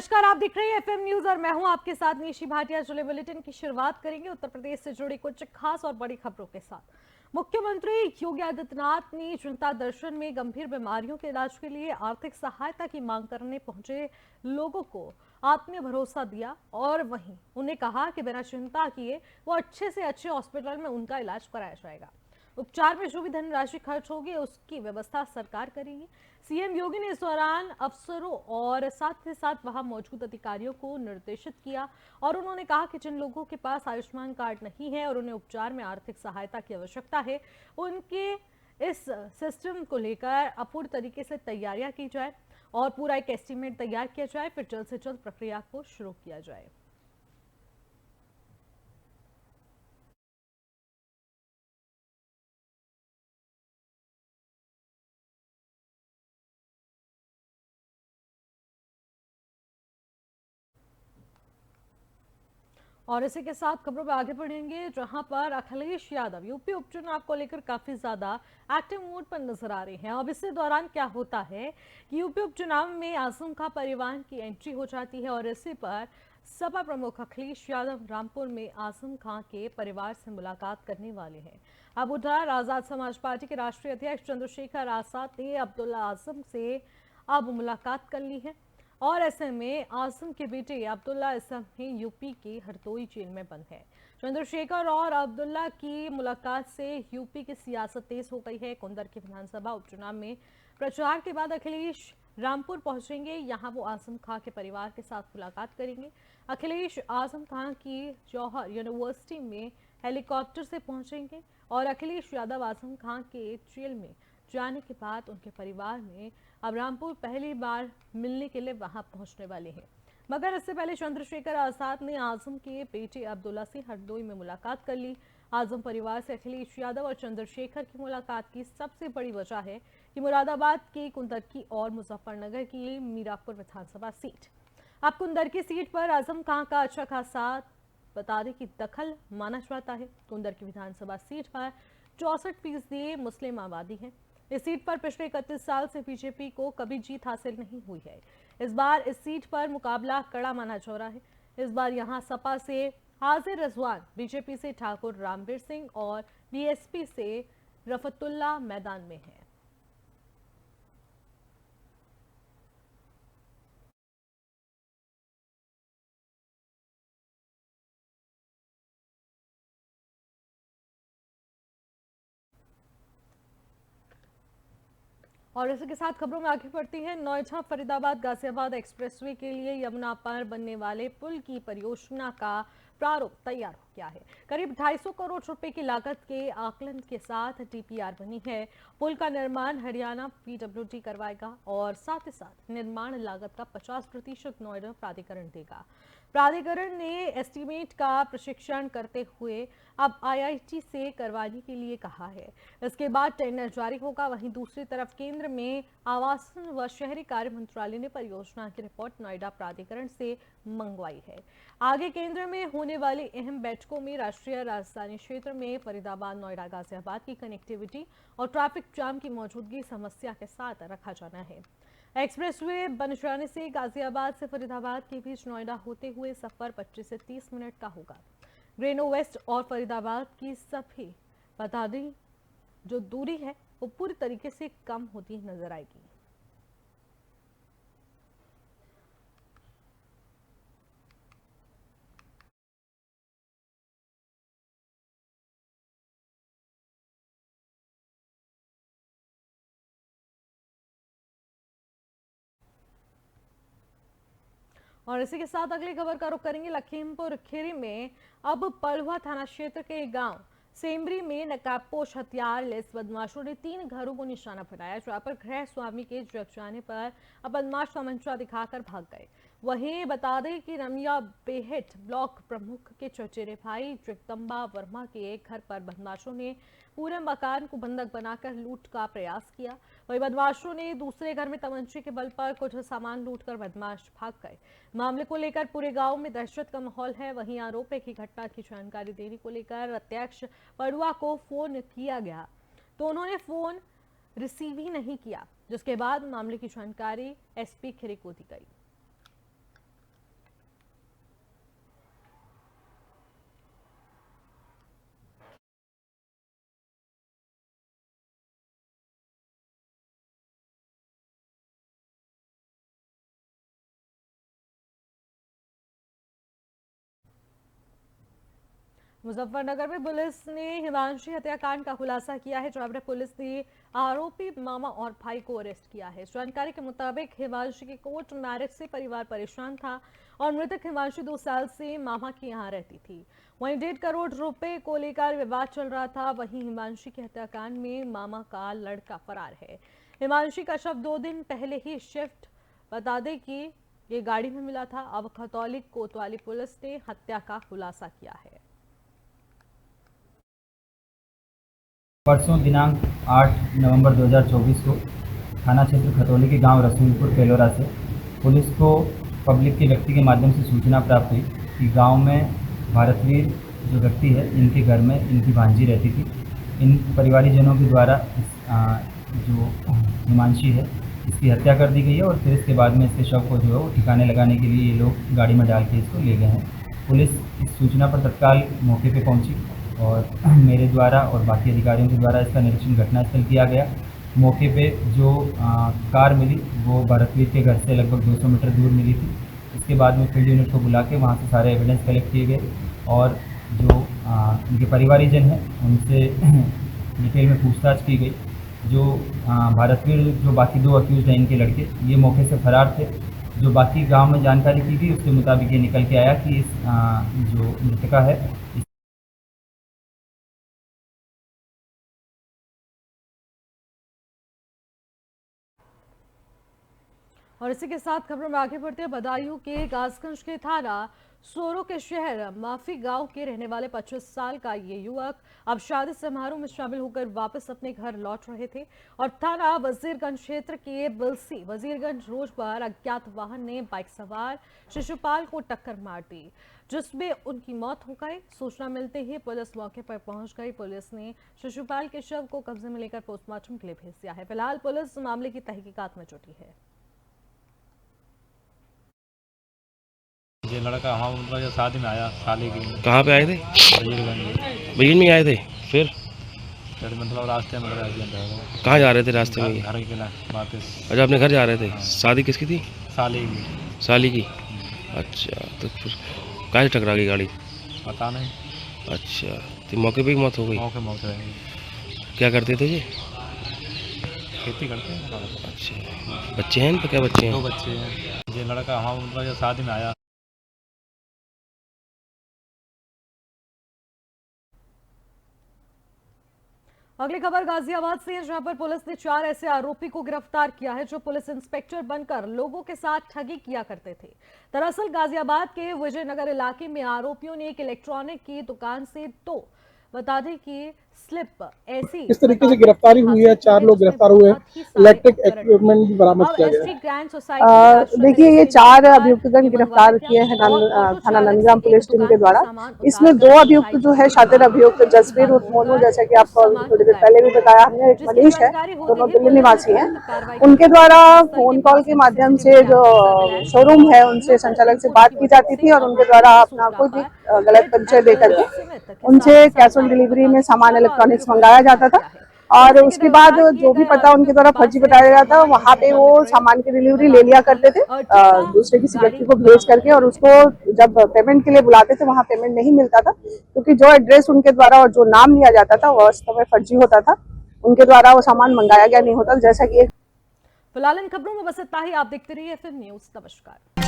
नमस्कार, आप देख रहे हैं एफएम न्यूज और मैं हूं आपके साथ निशी भाटिया। चले बुलेटिन की शुरुआत करेंगे उत्तर प्रदेश से जुड़ी कुछ खास और बड़ी खबरों के साथ। मुख्यमंत्री योगी आदित्यनाथ ने जनता दर्शन में गंभीर बीमारियों के इलाज के लिए आर्थिक सहायता की मांग करने पहुंचे लोगों को आत्मीय भरोसा दिया और वहीं उन्हें कहा कि बिना चिंता किए वो अच्छे से अच्छे हॉस्पिटल में उनका इलाज कराया जाएगा। उपचार में जो भी धनराशि खर्च होगी उसकी व्यवस्था सरकार करेगी। सीएम योगी ने इस दौरान अफसरों और साथ ही साथ वहां मौजूद अधिकारियों को निर्देशित किया और उन्होंने कहा कि जिन लोगों के पास आयुष्मान कार्ड नहीं है और उन्हें उपचार में आर्थिक सहायता की आवश्यकता है, उनके इस सिस्टम को लेकर अपूर्ण तरीके से तैयारियां की जाए और पूरा एक एस्टीमेट तैयार किया जाए, फिर जल्द से जल्द प्रक्रिया को शुरू किया जाए। और इसी के साथ खबरों में आगे बढ़ेंगे, जहां पर अखिलेश यादव यूपी उपचुनाव को लेकर काफी ज्यादा एक्टिव मोड पर नजर आ रहे हैं। अब इसी दौरान क्या होता है कि यूपी उपचुनाव में आजम खां परिवार की एंट्री हो जाती है और इसी पर सपा प्रमुख अखिलेश यादव रामपुर में आजम खां के परिवार से मुलाकात करने वाले हैं। अब उधर आजाद समाज पार्टी के राष्ट्रीय अध्यक्ष चंद्रशेखर आजाद ने अब्दुल्ला आजम से अब मुलाकात कर ली है और ऐसे में आजम के बेटे अब्दुल्ला इस समय यूपी की हरदोई जेल में बंद है। चंद्रशेखर और अब्दुल्ला की मुलाकात से यूपी की सियासत तेज हो गई है। कुंदर के विधानसभा उपचुनाव में प्रचार के बाद अखिलेश रामपुर पहुंचेंगे। यहां वो आजम खां के परिवार के साथ मुलाकात करेंगे। अखिलेश आजम खां की जौहर यूनिवर्सिटी में हेलीकॉप्टर से पहुंचेंगे और अखिलेश यादव आजम खां के जेल में जाने के बाद उनके परिवार में अब रामपुर पहली बार मिलने के लिए वहां पहुंचने वाले हैं। मगर इससे पहले चंद्रशेखर आजाद ने आजम के बेटे अब्दुल्ला से हरदोई में मुलाकात कर ली। आजम परिवार से अखिलेश यादव और चंद्रशेखर की मुलाकात की सबसे बड़ी वजह है कि मुरादाबाद की कुंदरकी और मुजफ्फरनगर की मीरापुर विधानसभा सीट, अब कुंदरकी सीट पर आजम खां का अच्छा खासा बता दें कि दखल माना जाता है। कुंदरकी विधानसभा सीट पर 64% मुस्लिम आबादी है। इस सीट पर पिछले 31 साल से बीजेपी को कभी जीत हासिल नहीं हुई है। इस बार इस सीट पर मुकाबला कड़ा माना जा रहा है। इस बार यहां सपा से हाजिर रिजवान, बीजेपी से ठाकुर रामवीर सिंह और बीएसपी से रफतुल्ला मैदान में है। और इसी के साथ खबरों में आगे बढ़ती है। नोएडा फरीदाबाद गाजियाबाद एक्सप्रेसवे के लिए यमुना पर बनने वाले पुल की परियोजना का प्रारूप तैयार हो गया है। करीब 250 करोड़ रुपए की लागत के आकलन के साथ डीपीआर बनी है। पुल का निर्माण हरियाणा पीडब्ल्यूडी करवाएगा और साथ ही साथ निर्माण लागत का 50% नोएडा प्राधिकरण देगा। प्राधिकरण ने एस्टीमेट का प्रशिक्षण करते हुए अब आईआईटी से करवाने के लिए कहा है। इसके बाद टेंडर जारी होगा। वहीं दूसरी तरफ केंद्र में आवासन व शहरी कार्य मंत्रालय ने परियोजना की रिपोर्ट नोएडा प्राधिकरण से मंगवाई है। आगे केंद्र में होने वाली अहम बैठकों में राष्ट्रीय राजधानी क्षेत्र में फरीदाबाद नोएडा गाजियाबाद की कनेक्टिविटी और ट्रैफिक जाम की मौजूदगी समस्या के साथ रखा जाना है। एक्सप्रेसवे बन जाने से गाजियाबाद से फरीदाबाद के बीच नोएडा होते हुए सफर 25 से 30 मिनट का होगा। ग्रेनो वेस्ट और फरीदाबाद की सभी बता दें जो दूरी है वो पूरी तरीके से कम होती नजर आएगी। और इसी के साथ अगली खबर का रुख करेंगे। लखीमपुर खीरी में अब पलवा थाना क्षेत्र के गांव सेमरी में नकाबपोश हथियार लेस बदमाशों ने 3 घरों को निशाना बनाया, जहां पर गृह स्वामी के जग जाने पर अब बदमाश तमंचा दिखाकर भाग गए। वहीं बता दें कि रमिया बेहट ब्लॉक प्रमुख के चचेरे भाई जगदम्बा वर्मा के एक घर पर बदमाशों ने पूरे मकान को बंधक बनाकर लूट का प्रयास किया। वही बदमाशों ने दूसरे घर में तमंचे के बल पर कुछ सामान लूटकर बदमाश भाग गए। मामले को लेकर पूरे गांव में दहशत का माहौल है। वहीं आरोप है कि घटना की जानकारी देने को लेकर अध्यक्ष पड़ुआ को फोन किया गया तो उन्होंने फोन रिसीव ही नहीं किया, जिसके बाद मामले की जानकारी एसपी खिरी को दी गई। मुजफ्फरनगर में पुलिस ने हिमांशी हत्याकांड का खुलासा किया है, जहां पर पुलिस ने आरोपी मामा और भाई को अरेस्ट किया है। जानकारी के मुताबिक हिमांशी के कोर्ट मैरिज से परिवार परेशान था और मृतक हिमांशी 2 साल से मामा के यहाँ रहती थी। वहीं 1.5 करोड़ रुपए को लेकर विवाद चल रहा था। वहीं हिमांशी के हत्याकांड में मामा का लड़का फरार है। हिमांशी का शव 2 दिन पहले ही शिफ्ट, बता दें कि ये गाड़ी में मिला था। अब खतौली कोतवाली पुलिस ने हत्या का खुलासा किया है। परसों दिनांक 8 नवंबर 2024 को थाना क्षेत्र खतौली के गांव रसूलपुर पेलोरा से पुलिस को पब्लिक के व्यक्ति के माध्यम से सूचना प्राप्त हुई कि गांव में भारतवीर जो व्यक्ति है, इनके घर में इनकी भांजी रहती थी। इन परिवारीजनों के द्वारा जो हिमांशी है, इसकी हत्या कर दी गई है और फिर इसके बाद में इसके शव को जो है वो ठिकाने लगाने के लिए ये लोग गाड़ी में डाल के इसको ले गए हैं। पुलिस इस सूचना पर तत्काल मौके पर पहुँची और मेरे द्वारा और बाकी अधिकारियों के द्वारा इसका निरीक्षण घटनास्थल किया गया। मौके पे जो कार मिली वो भारतवीर के घर से लगभग 200 मीटर दूर मिली थी। इसके बाद में फील्ड यूनिट को बुला के वहाँ से सारे एविडेंस कलेक्ट किए गए और जो इनके परिवारीजन हैं उनसे डिटेल में पूछताछ की गई। जो भारतवीर जो बाकी 2 अक्यूज़ हैं इनके लड़के, ये मौके से फरार थे। जो बाकी गांव में जानकारी की गई उसके मुताबिक ये निकल के आया कि इस जो मृतका है और इसी के साथ खबरों में आगे बढ़ते हैं। बदायूं के कासगंज के थाना सोरो के शहर माफी गांव के रहने वाले 25 साल का ये युवक अब शादी समारोह में शामिल होकर वापस अपने घर लौट रहे थे और थाना वजीरगंज क्षेत्र के बिलसी वजीरगंज रोड पर अज्ञात वाहन ने बाइक सवार शिशुपाल को टक्कर मार दी, जिसमें उनकी मौत हो गई। सूचना मिलते ही पुलिस मौके पर पहुंच गई। पुलिस ने शिशुपाल के शव को कब्जे में लेकर पोस्टमार्टम के लिए भेज दिया है। फिलहाल पुलिस मामले की तहकीकात में जुटी है। ये लड़का हमारा मतलब शादी में आया, साली की। कहाँ पे आए थे? बजीर में आए थे। फिर मतलब रास्ते में कहाँ जा रहे थे? रास्ते में घर के वापस। अच्छा, अपने घर जा रहे थे। शादी किसकी थी? साली की। साली की। अच्छा, तो फिर कहाँ से टकरा गई गाड़ी? पता नहीं। अच्छा, तो मौके पे ही मौत हो गई? मौके क्या करते थे जी? खेती करते हैं। अच्छा, बच्चे हैं इनके? क्या बच्चे हैं? 2 बच्चे हैं। ये लड़का हमारा मतलब शादी में आया। अगली खबर गाजियाबाद से है, जहां पर पुलिस ने 4 ऐसे आरोपी को गिरफ्तार किया है जो पुलिस इंस्पेक्टर बनकर लोगों के साथ ठगी किया करते थे। दरअसल गाजियाबाद के विजयनगर इलाके में आरोपियों ने एक इलेक्ट्रॉनिक की दुकान से तो बता दें कि स्लिप ऐसी इस तरीके से गिरफ्तारी हुई है। 4 लोग गिरफ्तार हुए। इलेक्ट्रिक इक्विपमेंट भी बरामद किया गया। देखिए, ये 4 अभियुक्तगण गिरफ्तार किए हैं थाना नंदग्राम पुलिस टीम के द्वारा। इसमें 2 अभियुक्त जो है शातिर अभियुक्त जसवीर उर्फ मोनू, जैसा कि आपको थोड़ी देर पहले भी बताया हमने, एक मनीष है, दोनों दिल्ली निवासी हैं। उनके द्वारा फोन कॉल के माध्यम से जो शोरूम है उनसे संचालक से बात की जाती थी और उनके द्वारा अपना कोई भी गलत परिचय देकर के उनसे कैश ऑन डिलीवरी में सामान इलेक्ट्रॉनिक्स मंगाया जाता था और उसके बाद जो भी पता उनके द्वारा फर्जी बताया जाता था, वहाँ पे वो सामान की डिलीवरी ले लिया करते थे दूसरे किसी व्यक्ति को भेज करके, और उसको जब पेमेंट के लिए बुलाते थे वहाँ पेमेंट नहीं मिलता था, क्योंकि जो एड्रेस उनके द्वारा और जो नाम लिया जाता था वो वास्तव में फर्जी होता था। उनके द्वारा वो सामान मंगाया गया नहीं होता। जैसा कि फिलहाल इन खबरों में बस इतना ही। आप देखते रहिए FM न्यूज़। नमस्कार।